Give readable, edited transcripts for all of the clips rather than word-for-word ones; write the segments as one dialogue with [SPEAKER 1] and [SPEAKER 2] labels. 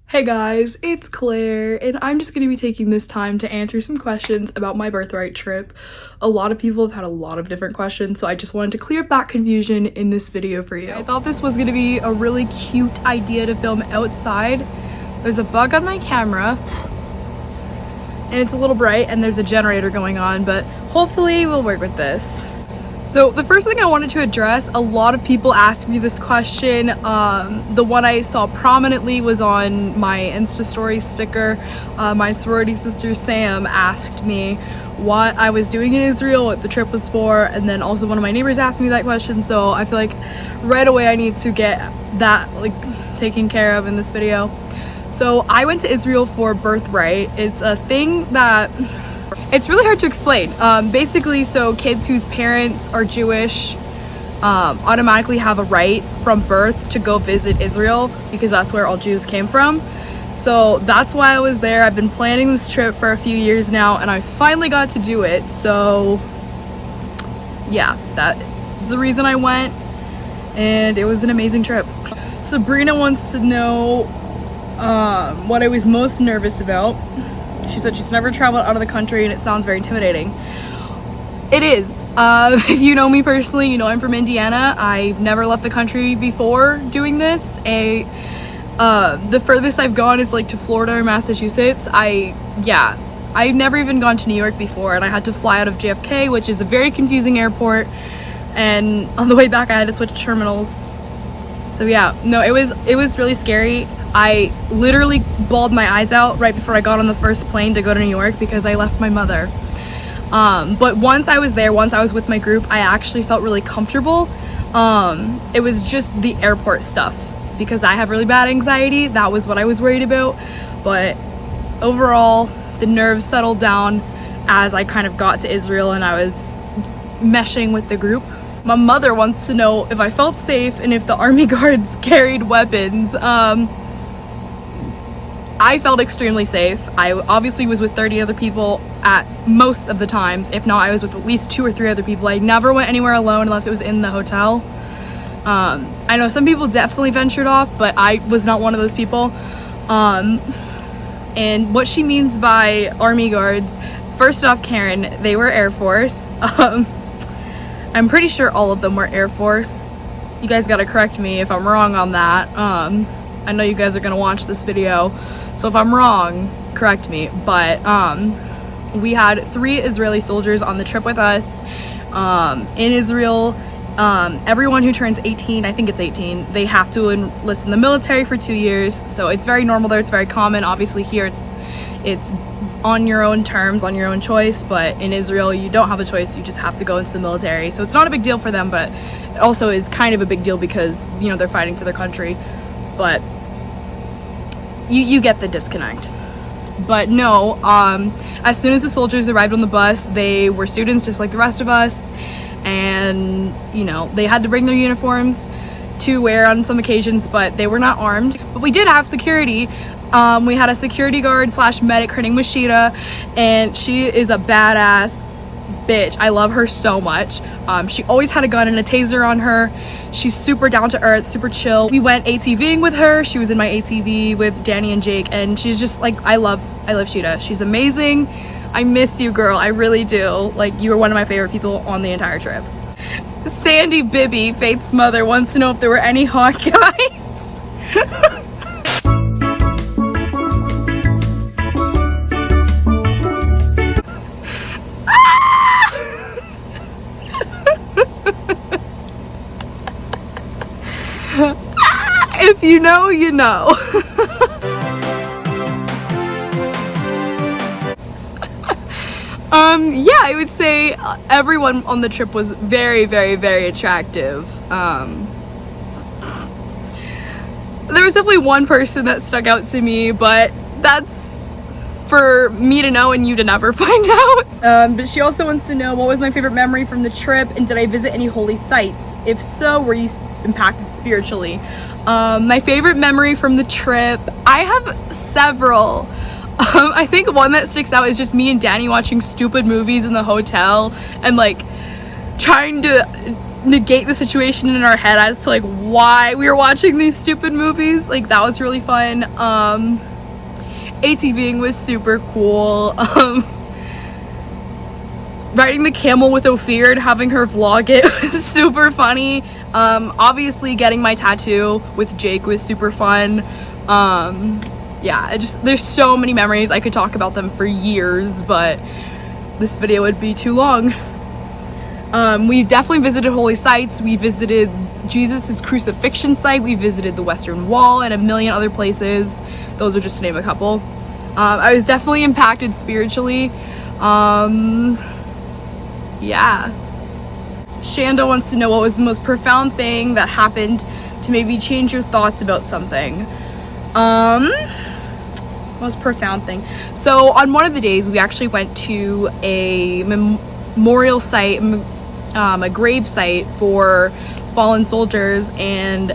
[SPEAKER 1] Hey guys, it's Claire, and I'm just going to be taking this time to answer some questions about my birthright trip. A lot of people have had a lot of different questions, so I just wanted to clear up that confusion in this video for you. I thought this was going to be a really cute idea to film outside. There's a bug on my camera, and it's a little bright, and there's a generator going on, but hopefully we'll work with this. So the first thing I wanted to address, a lot of people asked me this question. The one I saw prominently was on my Insta story sticker. My sorority sister Sam asked me what I was doing in Israel, what the trip was for, and then also one of my neighbors asked me that question, so I feel like right away I need to get that taken care of in this video. So I went to Israel for birthright. It's a thing that it's really hard to explain. Basically, so kids whose parents are Jewish automatically have a right from birth to go visit Israel because that's where all Jews came from. So that's why I was there. I've been planning this trip for a few years now, and I finally got to do it. So yeah, that's the reason I went, and it was an amazing trip. Sabrina wants to know what I was most nervous about. She said she's never traveled out of the country and it sounds very intimidating. It is. If you know me personally, you know I'm from Indiana. I've never left the country before doing this. The furthest I've gone is to Florida or Massachusetts. I've never even gone to New York before, and I had to fly out of JFK, which is a very confusing airport, and on the way back I had to switch terminals. So yeah, no, it was really scary. I literally bawled my eyes out right before I got on the first plane to go to New York because I left my mother. But once I was there, once I was with my group, I actually felt really comfortable. It was just the airport stuff because I have really bad anxiety. That was what I was worried about. But overall, the nerves settled down as I kind of got to Israel and I was meshing with the group. My mother wants to know if I felt safe and if the army guards carried weapons. I felt extremely safe. I obviously was with 30 other people at most of the times. If not, I was with at least 2 or 3 other people. I never went anywhere alone unless it was in the hotel. I know some people definitely ventured off, but I was not one of those people. And what she means by army guards, first off, Karen, they were Air Force. I'm pretty sure all of them were Air Force. You guys gotta correct me if I'm wrong on that. I know you guys are gonna watch this video, so if I'm wrong, correct me. But we had 3 Israeli soldiers on the trip with us. In Israel, everyone who turns 18, I think it's 18, they have to enlist in the military for 2 years. So it's very normal there, it's very common. Obviously here it's on your own terms, on your own choice, but in Israel you don't have a choice, you just have to go into the military. So it's not a big deal for them, but it also is kind of a big deal because, you know, they're fighting for their country. But you get the disconnect. But no, as soon as the soldiers arrived on the bus, they were students just like the rest of us, and you know, they had to bring their uniforms to wear on some occasions, but they were not armed. But we did have security. We had a security guard / medic. Her name was Sheeta, and she is a badass bitch. I love her so much. She always had a gun and a taser on her. She's super down to earth, super chill. We went ATVing with her. She was in my ATV with Danny and Jake, and she's just I love Sheeta. She's amazing. I miss you, girl. I really do. You were one of my favorite people on the entire trip. Sandy Bibby, Faith's mother, wants to know if there were any hot guys. If you know, you know. Yeah, I would say everyone on the trip was very, very, very attractive. There was definitely one person that stuck out to me, but that's for me to know and you to never find out. But she also wants to know what was my favorite memory from the trip and did I visit any holy sites? If so, were you impacted spiritually? My favorite memory from the trip, I have several. I think one that sticks out is just me and Danny watching stupid movies in the hotel and trying to negate the situation in our head as to like why we were watching these stupid movies. Like that was really fun. ATVing was super cool. Riding the camel with Ophir and having her vlog it was super funny. Obviously getting my tattoo with Jake was super fun. Yeah, there's so many memories. I could talk about them for years, but this video would be too long. We definitely visited holy sites. We visited Jesus' crucifixion site. We visited the Western Wall and a million other places. Those are just to name a couple. I was definitely impacted spiritually. Yeah. Shanda wants to know what was the most profound thing that happened to maybe change your thoughts about something. Most profound thing. So on one of the days we actually went to a memorial site, a grave site for fallen soldiers, and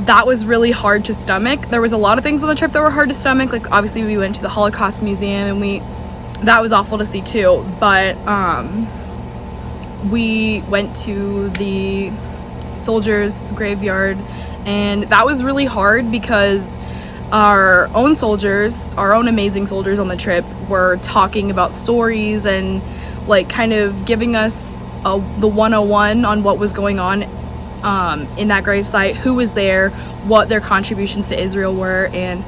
[SPEAKER 1] that was really hard to stomach. There was a lot of things on the trip that were hard to stomach. Like obviously we went to the Holocaust Museum and that was awful to see too, but we went to the soldiers graveyard, and that was really hard because our own soldiers, our own amazing soldiers on the trip, were talking about stories and like kind of giving us the 101 on what was going on in that gravesite, who was there, what their contributions to Israel were. And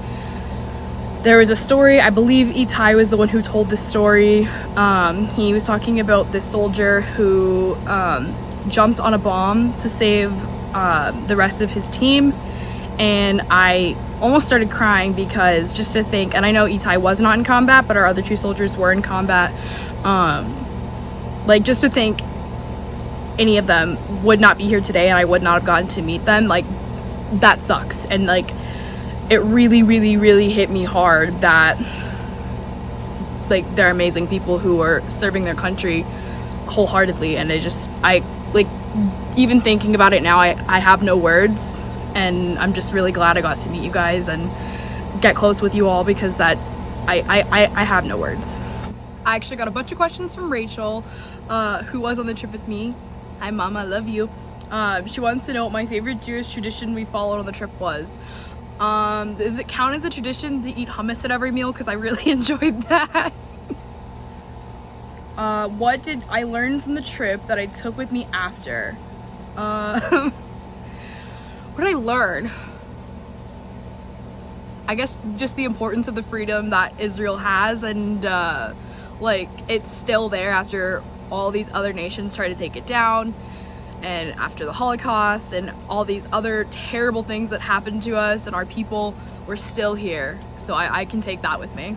[SPEAKER 1] there was a story, I believe Itai was the one who told this story. He was talking about this soldier who jumped on a bomb to save the rest of his team, and I almost started crying because just to think, and I know Itai was not in combat, but our other two soldiers were in combat, like just to think any of them would not be here today and I would not have gotten to meet them, like that sucks. And like it really hit me hard that like they're amazing people who are serving their country wholeheartedly, and I like even thinking about it now, I have no words, and I'm just really glad I got to meet you guys and get close with you all, because that I have no words. I actually got a bunch of questions from Rachel, who was on the trip with me. Hi mom, I love you. She wants to know what my favorite Jewish tradition we followed on the trip was. Does it count as a tradition to eat hummus at every meal? Because I really enjoyed that. What did I learn from the trip that I took with me after? What did I learn? I guess just the importance of the freedom that Israel has, and like it's still there after all these other nations try to take it down, and after the Holocaust and all these other terrible things that happened to us and our people, we're still here. So I can take that with me.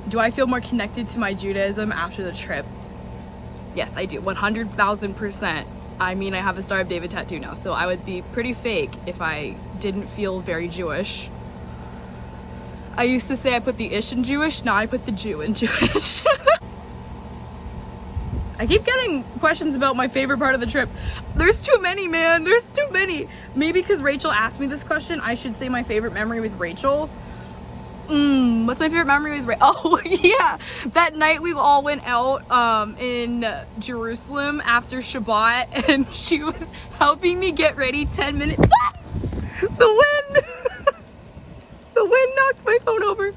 [SPEAKER 1] Do I feel more connected to my Judaism after the trip? Yes, I do, 100,000%. I mean, I have a Star of David tattoo now, so I would be pretty fake if I didn't feel very Jewish. I used to say I put the ish in Jewish, now I put the Jew in Jewish. I keep getting questions about my favorite part of the trip. There's too many, man. There's too many. Maybe because Rachel asked me this question, I should say my favorite memory with Rachel. What's my favorite memory with Rachel? Oh, yeah. That night we all went out in Jerusalem after Shabbat, and she was helping me get ready 10 minutes. The wind! The wind knocked my phone over.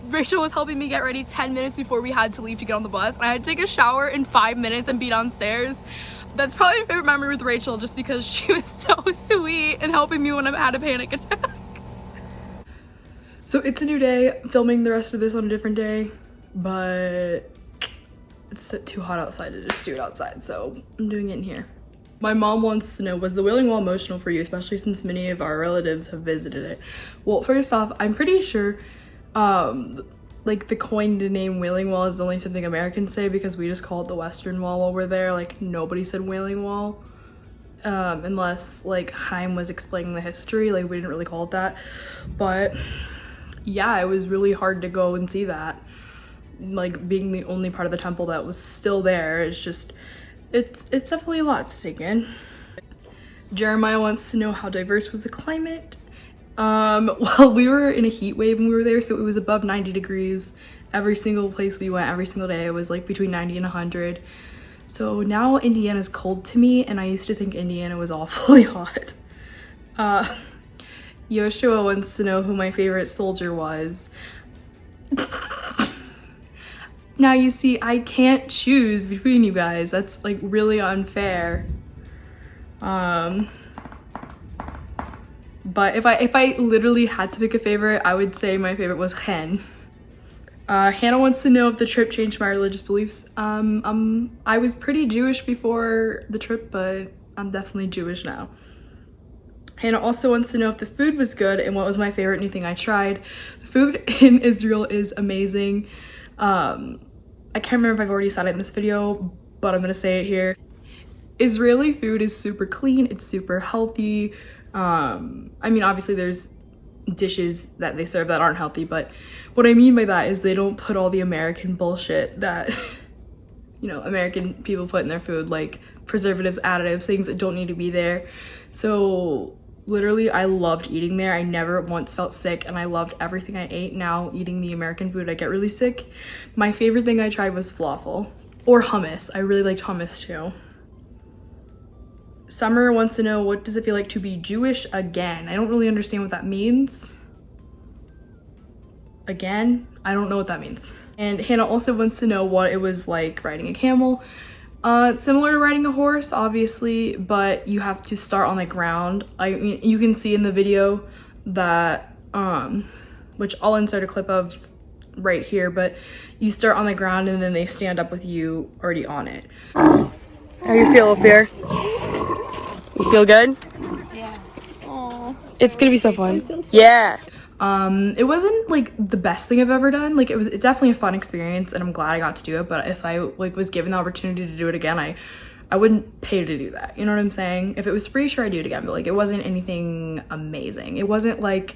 [SPEAKER 1] Rachel was helping me get ready 10 minutes before we had to leave to get on the bus, and I had to take a shower in 5 minutes and be downstairs. That's probably my favorite memory with Rachel, just because she was so sweet and helping me when I had a panic attack. So it's a new day. I'm filming the rest of this on a different day, but it's too hot outside to just do it outside, so I'm doing it in here. My mom wants to know, was the Wailing Wall emotional for you, especially since many of our relatives have visited it? Well, first off, I'm pretty sure like the coined name Wailing Wall is only something Americans say, because we just call it the Western Wall while we're there. Like nobody said Wailing Wall, unless like Chaim was explaining the history. Like we didn't really call it that. But yeah, it was really hard to go and see that, like being the only part of the temple that was still there. It's just it's definitely a lot to take in. Jeremiah wants to know, how diverse was the climate? Well, we were in a heat wave when we were there, so it was above 90 degrees every single place we went. Every single day it was like between 90 and 100, So now Indiana's cold to me, and I used to think Indiana was awfully hot. Yoshua wants to know who my favorite soldier was. Now you see, I can't choose between you guys. That's like really unfair. But if I literally had to pick a favorite, I would say my favorite was Hen. Hannah wants to know if the trip changed my religious beliefs. I was pretty Jewish before the trip, but I'm definitely Jewish now. Hannah also wants to know if the food was good and what was my favorite new thing I tried. The food in Israel is amazing. I can't remember if I've already said it in this video, but I'm gonna say it here. Israeli food is super clean, it's super healthy. I mean, obviously there's dishes that they serve that aren't healthy, but what I mean by that is they don't put all the American bullshit that you know, American people put in their food, like preservatives, additives, things that don't need to be there. So literally I loved eating there. I never once felt sick, and I loved everything I ate. Now eating the American food, I get really sick. My favorite thing I tried was falafel or hummus. I really liked hummus too. Summer wants to know, what does it feel like to be Jewish again? I don't really understand what that means. Again, I don't know what that means. And Hannah also wants to know what it was like riding a camel. Similar to riding a horse, obviously, but you have to start on the ground. I mean, you can see in the video that, which I'll insert a clip of right here, but you start on the ground and then they stand up with you already on it. How you feel, Ophir? You feel good?
[SPEAKER 2] Yeah.
[SPEAKER 1] Aww. It's gonna be so fun. Yeah. It wasn't like the best thing I've ever done. Like it's definitely a fun experience, and I'm glad I got to do it. But if I like was given the opportunity to do it again, I wouldn't pay to do that. You know what I'm saying? If it was free, sure, I'd do it again. But like it wasn't anything amazing. It wasn't like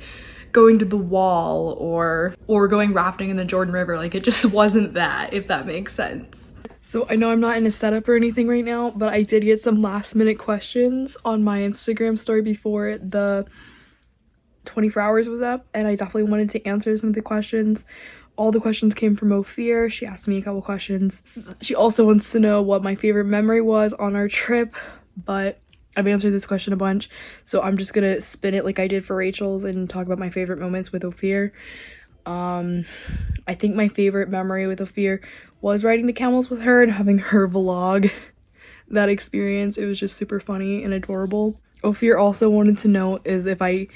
[SPEAKER 1] going to the wall or going rafting in the Jordan River. Like it just wasn't that, if that makes sense. So I know I'm not in a setup or anything right now, but I did get some last minute questions on my Instagram story before the 24 hours was up, and I definitely wanted to answer some of the questions. All the questions came from Ophir. She asked me a couple questions. She also wants to know what my favorite memory was on our trip, but I've answered this question a bunch, so I'm just gonna spin it like I did for Rachel's and talk about my favorite moments with Ophir. I think my favorite memory with Ophir was riding the camels with her and having her vlog that experience. It was just super funny and adorable. Ophir also wanted to know is if I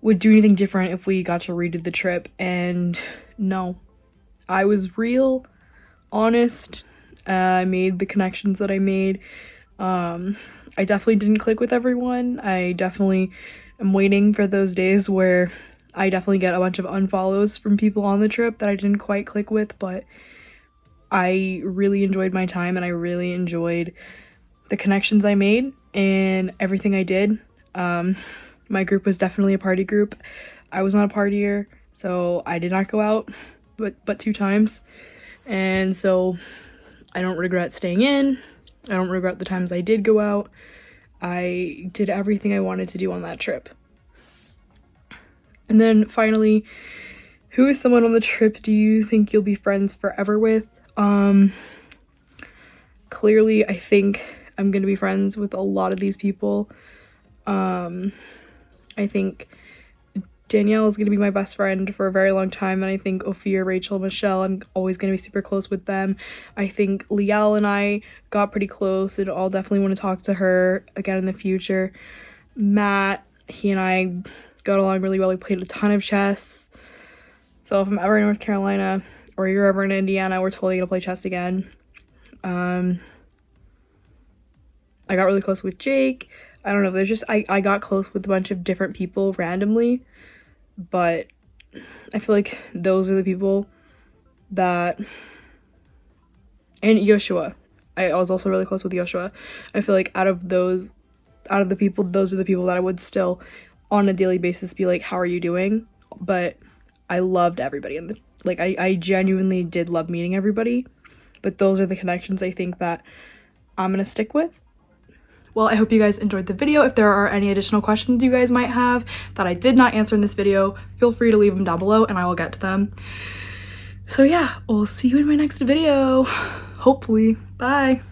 [SPEAKER 1] would do anything different if we got to redo the trip, and no. I was real, honest. I made the connections that I made. I definitely didn't click with everyone. I definitely am waiting for those days where I definitely get a bunch of unfollows from people on the trip that I didn't quite click with, but I really enjoyed my time, and I really enjoyed the connections I made and everything I did. My group was definitely a party group. I was not a partier, so I did not go out but 2 times. And so I don't regret staying in. I don't regret the times I did go out. I did everything I wanted to do on that trip. And then finally, who is someone on the trip do you think you'll be friends forever with? Clearly, I think I'm gonna be friends with a lot of these people. I think Danielle is gonna be my best friend for a very long time, and I think Ophir, Rachel, Michelle, I'm always gonna be super close with them. I think Liel and I got pretty close, and I'll definitely want to talk to her again in the future. Matt, he and I got along really well. We played a ton of chess. So if I'm ever in North Carolina or you're ever in Indiana, we're totally gonna play chess again. I got really close with Jake. I don't know, there's just I got close with a bunch of different people randomly, but I feel like those are the people that, and Yoshua. I was also really close with Yoshua. I feel like out of the people, those are the people that I would still on a daily basis be like, how are you doing? But I loved everybody, and I genuinely did love meeting everybody, but those are the connections I think that I'm gonna stick with. Well, I hope you guys enjoyed the video. If there are any additional questions you guys might have that I did not answer in this video, feel free to leave them down below and I will get to them. So yeah, we'll see you in my next video, hopefully. Bye.